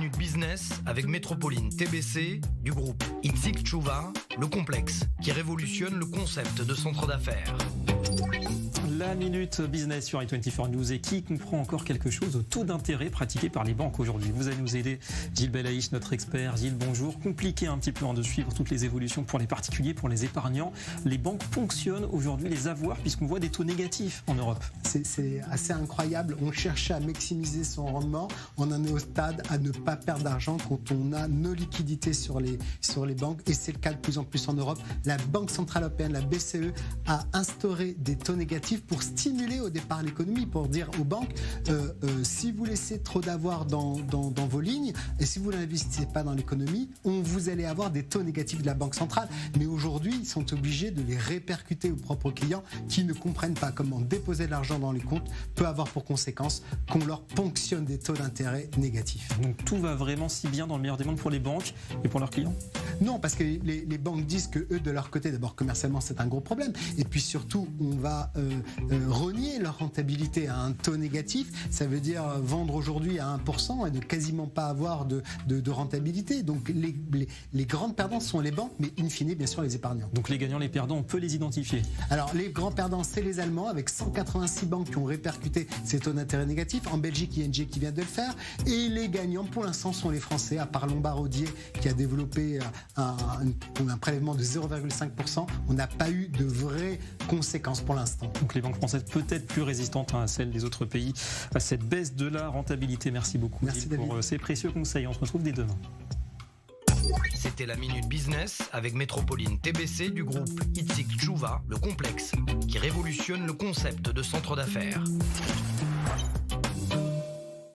Minute Business avec Métropoline TBC du groupe Itzik Tchouva, le complexe qui révolutionne le concept de centre d'affaires. La Minute Business sur i24 News et qui comprend encore quelque chose au taux d'intérêt pratiqué par les banques aujourd'hui. Vous allez nous aider, Gilles Belaïch, notre expert. Gilles, bonjour. Compliqué un petit peu de suivre toutes les évolutions pour les particuliers, pour les épargnants. Les banques ponctionnent aujourd'hui les avoirs puisqu'on voit des taux négatifs en Europe. C'est assez incroyable. On cherchait à maximiser son rendement. On en est au stade à ne pas perdre d'argent quand on a nos liquidités sur les banques. Et c'est le cas de plus en plus en Europe. La Banque Centrale Européenne, la BCE, a instauré des taux négatifs pour stimuler au départ l'économie, pour dire aux banques si vous laissez trop d'avoir dans vos lignes et si vous n'investissez pas dans l'économie, vous allez avoir des taux négatifs de la Banque centrale. Mais aujourd'hui, ils sont obligés de les répercuter aux propres clients qui ne comprennent pas comment déposer de l'argent dans les comptes peut avoir pour conséquence qu'on leur ponctionne des taux d'intérêt négatifs. Donc tout va vraiment si bien dans le meilleur des mondes pour les banques et pour leurs clients? Non, parce que les banques disent que eux, de leur côté, d'abord commercialement, c'est un gros problème. Et puis surtout, on va renier leur rentabilité à un taux négatif. Ça veut dire vendre aujourd'hui à 1% et ne quasiment pas avoir de rentabilité. Donc les grandes perdantes sont les banques, mais in fine, bien sûr, les épargnants. Donc les gagnants, les perdants, on peut les identifier? Alors les grands perdants, c'est les Allemands, avec 186 banques qui ont répercuté ces taux d'intérêt négatifs. En Belgique, ING qui vient de le faire. Et les gagnants, pour l'instant, sont les Français, à part Lombard-Odier qui a développé un prélèvement de 0,5%. On n'a pas eu de vraies conséquences pour l'instant. Donc les banques françaises peut-être plus résistantes à celles des autres pays à cette baisse de la rentabilité. Merci beaucoup, Merci Gilles, pour ces précieux conseils. On se retrouve dès demain. C'était la Minute Business avec Métropoline TBC du groupe Itzik Tchouva, le complexe qui révolutionne le concept de centre d'affaires.